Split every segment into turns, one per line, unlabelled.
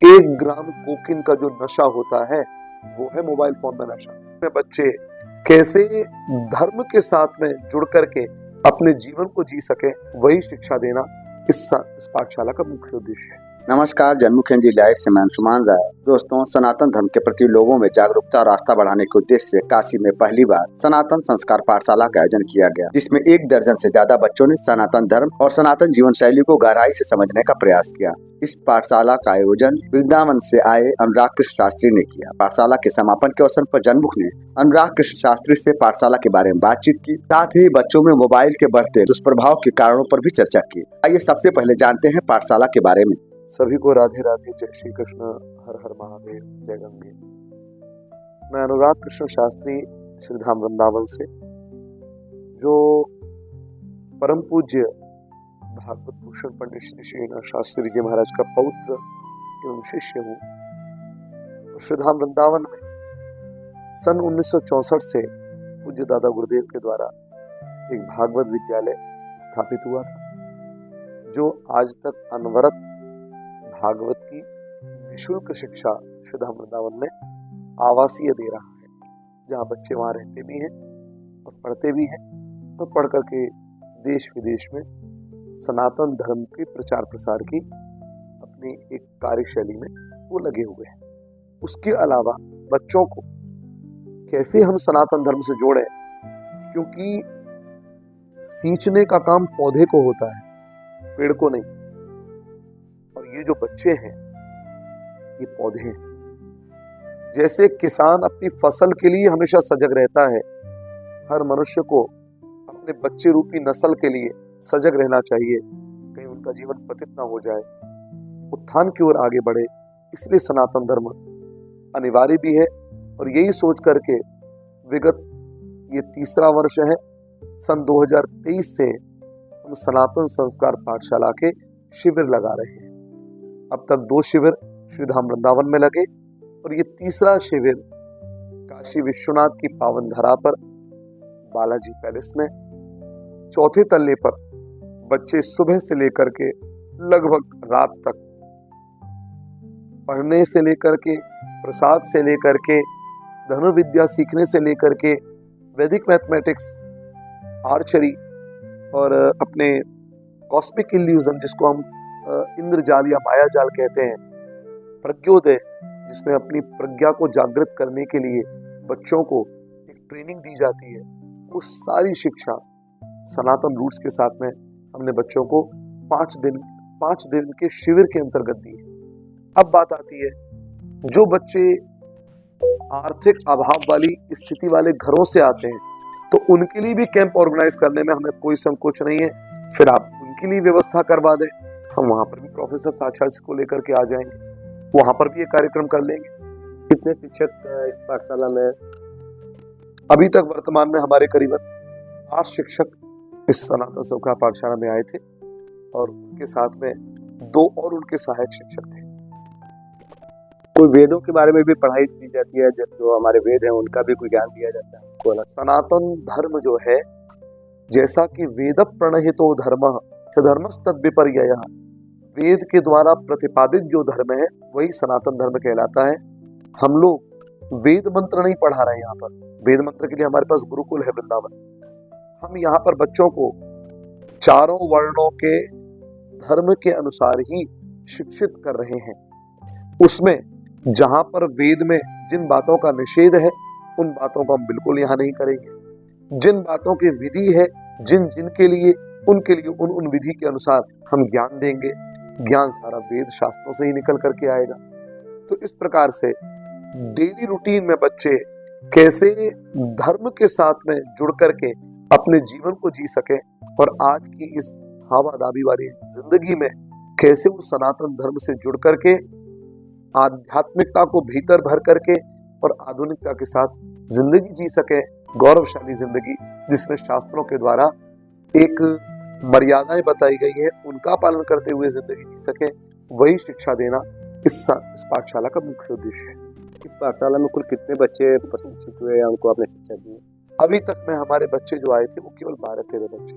1 ग्राम cocaine का जो नशा होता है वो है मोबाइल फोन में नशा। में बच्चे कैसे धर्म के साथ में जुड़ करके अपने जीवन को जी सके, वही शिक्षा देना इस पाठशाला का मुख्य उद्देश्य है।
नमस्कार, जनमुखियन जी लाइव से मैं अंशुमान राय। दोस्तों, सनातन धर्म के प्रति लोगों में जागरूकता और आस्था बढ़ाने के उद्देश्य से काशी में पहली बार सनातन संस्कार पाठशाला का आयोजन किया गया, जिसमें 1 दर्जन से ज्यादा बच्चों ने सनातन धर्म और सनातन जीवन शैली को गहराई से समझने का प्रयास किया। इस पाठशाला का आयोजन वृंदावन से आए अनुराग कृष्ण शास्त्री ने किया। पाठशाला के समापन के अवसर पर जनमुख ने अनुराग कृष्ण शास्त्री से पाठशाला के बारे में बातचीत की, साथ ही बच्चों में मोबाइल के बढ़ते दुष्प्रभाव के कारणों पर भी चर्चा की। आइए सबसे पहले जानते हैं पाठशाला के बारे में।
सभी को राधे राधे, जय श्री कृष्ण, हर हर महादेव, जय गंगे। मैं अनुराग कृष्ण शास्त्री श्रीधाम वृंदावन से, जो परम पूज्य भागवत भूषण पंडित श्री श्रीनाथ शास्त्री जी महाराज का पौत्र एवं शिष्य हूँ। श्रीधाम वृंदावन में सन 1964 से पूज्य दादा गुरुदेव के द्वारा एक भागवत विद्यालय स्थापित हुआ था, जो आज तक अनवरत भागवत की निःशुल्क शिक्षा श्रीधाम वृंदावन में आवासीय दे रहा है, जहाँ बच्चे वहाँ रहते भी हैं और पढ़ते भी हैं और पढ़ करके देश विदेश में सनातन धर्म के प्रचार प्रसार की अपनी एक कार्यशैली में वो लगे हुए हैं। उसके अलावा बच्चों को कैसे हम सनातन धर्म से जोड़ें, क्योंकि सींचने का काम पौधे को होता है, पेड़ को नहीं। और ये जो बच्चे हैं ये पौधे हैं। जैसे किसान अपनी फसल के लिए हमेशा सजग रहता है, हर मनुष्य को अपने बच्चे रूपी नस्ल के लिए सजग रहना चाहिए, कहीं उनका जीवन पतित ना हो जाए, उत्थान की ओर आगे बढ़े। इसलिए सनातन धर्म अनिवार्य भी है। और यही सोच करके विगत ये 3रा वर्ष है, सन 2023 से हम सनातन संस्कार पाठशाला के शिविर लगा रहे हैं। अब तक 2 शिविर श्रीधाम वृंदावन में लगे और ये 3रा शिविर काशी विश्वनाथ की पावन धरा पर बालाजी पैलेस में 4थे तल्ले पर बच्चे सुबह से लेकर के लगभग रात तक पढ़ने से लेकर के, प्रसाद से लेकर के, धनुर्विद्या सीखने से लेकर के, वैदिक मैथमेटिक्स, आर्चरी और अपने कॉस्मिक इल्यूजन जिसको हम इंद्रजाल या माया जाल कहते हैं, प्रज्ञोदय जिसमें अपनी प्रज्ञा को जागृत करने के लिए बच्चों को एक ट्रेनिंग दी जाती है, वो सारी शिक्षा सनातन रूट्स के साथ में हमने बच्चों को 5 दिन के शिविर के अंतर्गत दी है। अब बात आती है, जो बच्चे आर्थिक अभाव वाली स्थिति वाले घरों से आते हैं तो उनके लिए भी कैंप ऑर्गेनाइज करने में हमें कोई संकोच नहीं है। फिर आप उनके लिए व्यवस्था करवा दें, हम वहां पर भी प्रोफेसर आचार्य को लेकर के आ जाएंगे, वहां पर भी एक कार्यक्रम कर लेंगे।
कितने शिक्षक इस पाठशाला में?
अभी तक वर्तमान में हमारे करीबन 8 शिक्षक इस सनातन संस्कार पाठशाला में आए थे और उनके साथ में 2 और उनके सहायक शिक्षक थे।
कोई वेदों के बारे में भी पढ़ाई की जाती है, जो हमारे वेद हैं उनका भी कोई ज्ञान दिया जाता है?
सनातन धर्म जो है, जैसा कि वेद प्रणहितो धर्म धर्मस्तद विपर्ययः, वेद के द्वारा प्रतिपादित जो धर्म है वही सनातन धर्म कहलाता है। हम लोग वेद मंत्र नहीं पढ़ा रहे हैं यहाँ पर, वेद मंत्र के लिए हमारे पास गुरुकुल है वृंदावन। हम यहाँ पर बच्चों को 4 वर्णों के धर्म के अनुसार ही शिक्षित कर रहे हैं। उसमें जहां पर वेद में जिन बातों का निषेध है उन बातों को हम बिल्कुल यहाँ नहीं करेंगे। जिन बातों की विधि है, जिनके लिए, उनके लिए उन विधि के अनुसार हम ज्ञान देंगे। ज्ञान सारा वेद शास्त्रों से ही निकल करके आएगा। तो इस प्रकार से डेली रूटीन में बच्चे कैसे धर्म के साथ में जुड़ करके अपने जीवन को जी सके और आज की इस हवादाबी वाली जिंदगी में कैसे वो सनातन धर्म से जुड़ करके आध्यात्मिकता को भीतर भर करके और आधुनिकता के साथ जिंदगी जी सके, गौरवशाली जिंदगी जिसमें शास्त्रों के द्वारा एक मर्यादाएं बताई गई है, उनका पालन करते हुए जिंदगी जी सके, वही शिक्षा देना इस पाठशाला का मुख्य उद्देश्य है।
इस पाठशाला में कुल कितने बच्चे प्रशिक्षित हुए या उनको आपने शिक्षा दी?
अभी तक में हमारे बच्चे जो आए थे वो केवल 12-13 बच्चे,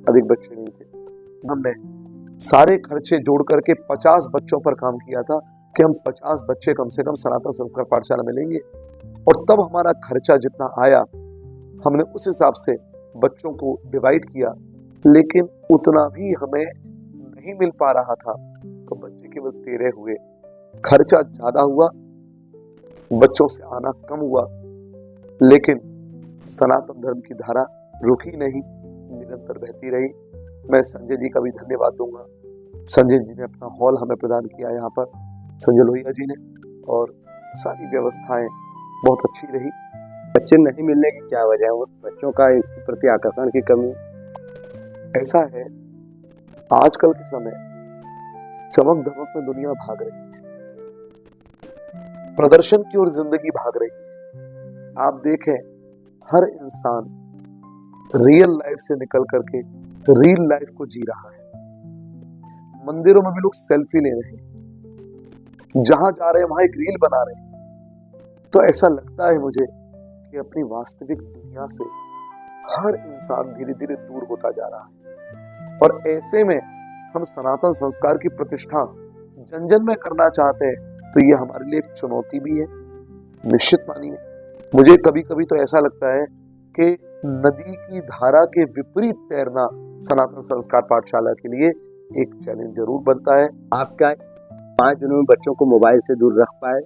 अधिक बच्चे नहीं थे। हमने सारे खर्चे जोड़ करके 50 बच्चों पर काम किया था, कि हम 50 बच्चे कम से कम सनातन संस्कार पाठशाला में लेंगे, और तब हमारा खर्चा जितना आया हमने उस हिसाब से बच्चों को डिवाइड किया, लेकिन उतना भी हमें नहीं मिल पा रहा था, तो बच्चे केवल 13 हुए। खर्चा ज्यादा हुआ, बच्चों से आना कम हुआ, लेकिन सनातन धर्म की धारा रुकी नहीं, निरंतर बहती रही। मैं संजय जी का भी धन्यवाद दूंगा। संजय जी ने अपना हॉल हमें प्रदान किया यहाँ पर, संजय लोहिया जी ने, और सारी व्यवस्थाएं बहुत अच्छी रही।
बच्चे नहीं मिलने की क्या वजह है? वो बच्चों का इसके प्रति आकर्षण की कमी?
ऐसा है, आजकल के समय चमक धमक में दुनिया भाग रही है, प्रदर्शन की ओर जिंदगी भाग रही है। आप देखें, हर इंसान रियल लाइफ से निकल करके रियल लाइफ को जी रहा है। मंदिरों में भी लोग सेल्फी ले रहे हैं, जहां जा रहे हैं वहां एक रील बना रहे हैं। तो ऐसा लगता है मुझे कि अपनी वास्तविक दुनिया से हर इंसान धीरे धीरे दूर होता जा रहा है, और ऐसे में हम सनातन संस्कार की प्रतिष्ठा जन जन में करना चाहते हैं, तो ये हमारे लिए एक चुनौती भी है, निश्चित मानिए। मुझे कभी कभी तो ऐसा लगता है कि नदी की धारा के विपरीत तैरना सनातन संस्कार पाठशाला के लिए एक चैलेंज जरूर बनता है।
आप क्या 5 दिनों में बच्चों को मोबाइल से दूर रख पाए,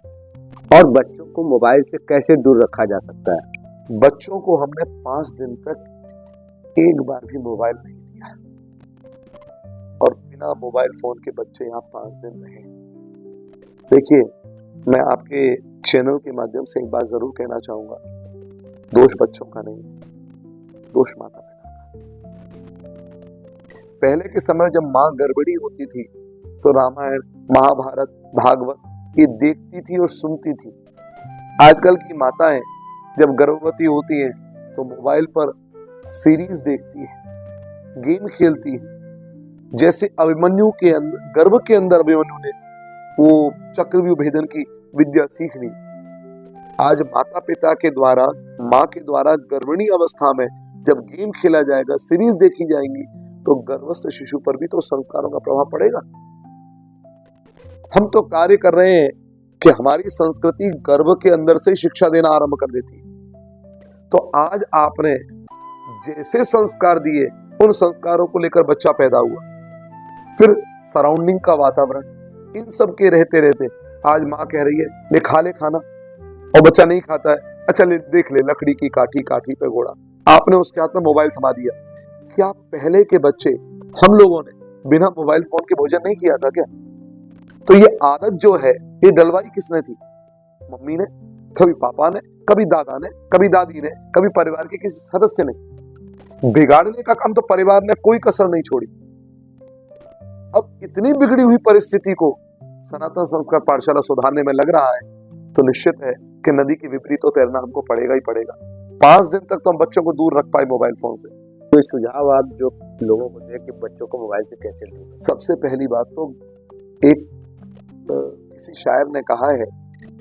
और बच्चों को मोबाइल से कैसे दूर रखा जा सकता है?
बच्चों को हमने 5 दिन तक एक बार भी मोबाइल नहीं दिया, और बिना मोबाइल फोन के बच्चे यहाँ 5 दिन रहे। देखिए, मैं आपके चैनल के माध्यम से एक बात जरूर कहना चाहूंगा, दोष बच्चों का नहीं, दोष माता पिता का। पहले के समय जब माँ गड़बड़ी होती थी तो रामायण, महाभारत, भागवत ये देखती थी और सुनती थी। आजकल की माताएं जब गर्भवती होती हैं तो मोबाइल पर सीरीज देखती है, गेम खेलती है। जैसे अभिमन्यु के अंदर, गर्भ के अंदर अभिमन्यु ने वो चक्रव्यूह भेदन की विद्या सीख ली। आज माता पिता के द्वारा, माँ के द्वारा गर्भिणी अवस्था में जब गेम खेला जाएगा, सीरीज देखी जाएंगी, तो गर्भस्थ शिशु पर भी तो संस्कारों का प्रभाव पड़ेगा। हम तो कार्य कर रहे हैं कि हमारी संस्कृति गर्भ के अंदर से शिक्षा देना आरंभ कर देती है। तो आज आपने जैसे संस्कार दिए, उन संस्कारों को लेकर बच्चा पैदा हुआ, फिर सराउंडिंग का वातावरण, इन सब के रहते रहते आज माँ कह रही है ले खा ले खाना, और बच्चा नहीं खाता है, अच्छा ले देख ले लकड़ी की काठी, काठी पे घोड़ा, आपने उसके हाथ में मोबाइल थमा दिया। क्या पहले के बच्चे, हम लोगों ने बिना मोबाइल फोन के भोजन नहीं किया था क्या? तो ये आदत जो है, ये डलवाई किसने थी? मम्मी ने, कभी पापा ने, कभी दादा ने, कभी दादी ने, कभी परिवार के किसी सदस्य ने। बिगाड़ने का काम तो परिवार ने कोई कसर नहीं छोड़ी। अब इतनी बिगड़ी हुई परिस्थिति को सनातन संस्कार पाठशाला सुधारने में लग रहा है, तो निश्चित है कि नदी के विपरीत तो तैरना हमको पड़ेगा ही पड़ेगा। 5 दिन तक तो हम बच्चों को दूर रख पाए मोबाइल फोन से।
कोई सुझाव आप जो लोगों को दें कि बच्चों को मोबाइल से कैसे दूर?
सबसे पहली बात तो एक किसी शायर ने कहा है,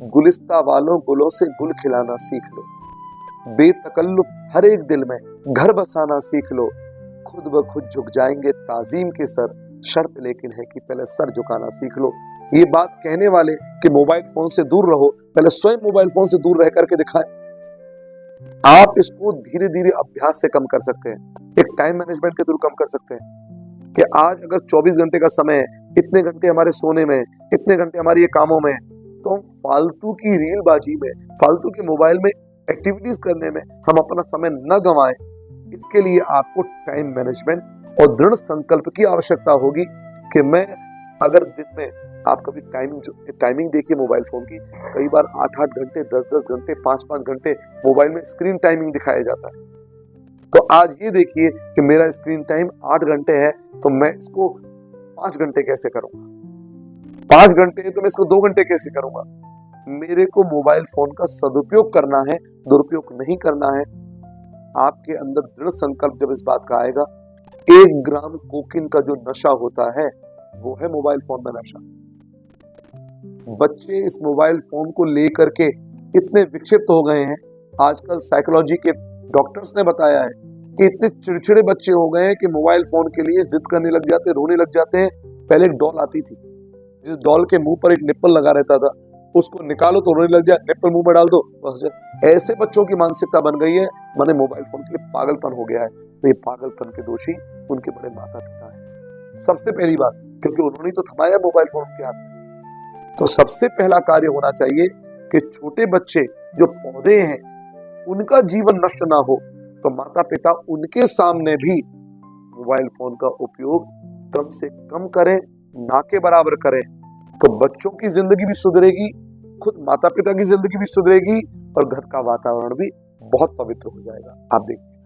गुलिस्ता वालों गुलों से गुल खिलाना सीख लो, बेतकल्लुफ हर एक दिल में घर बसाना सीख लो, खुद ब खुद झुक जाएंगे ताजीम के सर, शर्त लेकिन है कि पहले सर झुकाना सीख लो। ये बात कहने वाले कि मोबाइल फोन से दूर रहो, पहले स्वयं मोबाइल फोन से दूर रह करके दिखाएं। आप इसको धीरे धीरे अभ्यास से कम कर सकते हैं, एक टाइम मैनेजमेंट के थ्रू कम कर सकते हैं कि आज अगर 24 घंटे का समय है, इतने घंटे हमारे सोने में, इतने घंटे हमारी ये कामों में, तो हम फालतू की रीलबाजी में, फालतू के मोबाइल में एक्टिविटीज करने में हम अपना समय न गंवाएं। इसके लिए आपको टाइम मैनेजमेंट और दृढ़ संकल्प की आवश्यकता होगी कि मैं अगर दिन में, आप कभी टाइमिंग देखिए मोबाइल फोन की, कई बार 8-8 घंटे, 10-10 घंटे, 5-5 घंटे मोबाइल में स्क्रीन टाइमिंग दिखाया जाता है। तो आज ये देखिए कि मेरा स्क्रीन टाइम 8 घंटे है, तो मैं इसको 5 घंटे कैसे करूंगा? 5 घंटे है तो मैं इसको 2 घंटे कैसे करूंगा? मेरे को मोबाइल फोन का सदुपयोग करना है, दुरुपयोग नहीं करना है। आपके अंदर दृढ़ संकल्प जब इस बात का आएगा, 1 ग्राम कोकीन का जो नशा होता है वो है मोबाइल फोन में नशा। बच्चे इस मोबाइल फोन को लेकर के इतने विक्षिप्त हो गए हैं। आजकल साइकोलॉजी के डॉक्टर्स ने बताया है कि इतने चिड़चिड़े बच्चे हो गए हैं कि मोबाइल फोन के लिए जिद करने लग जाते, रोने लग जाते हैं। पहले एक डॉल आती थी, जिस डॉल के मुंह पर एक निप्पल लगा रहता था, उसको निकालो तो रोने लग जाए, निप्पल मुंह में डाल दो बस जाए। ऐसे बच्चों की मानसिकता बन गई है, माने मोबाइल फोन के लिए पागलपन हो गया है। तो ये पागलपन के दोषी उनके बड़े माता पिता हैं। सबसे पहली बात, क्योंकि उन्होंने तो थमाया मोबाइल फोन के हाथ में। तो सबसे पहला कार्य होना चाहिए कि छोटे बच्चे जो पौधे हैं उनका जीवन नष्ट ना हो, तो माता पिता उनके सामने भी मोबाइल फोन का उपयोग कम से कम करें, ना के बराबर करें। तो बच्चों की जिंदगी भी सुधरेगी, खुद माता पिता की जिंदगी भी सुधरेगी और घर का वातावरण भी बहुत पवित्र हो जाएगा। आप देखिए।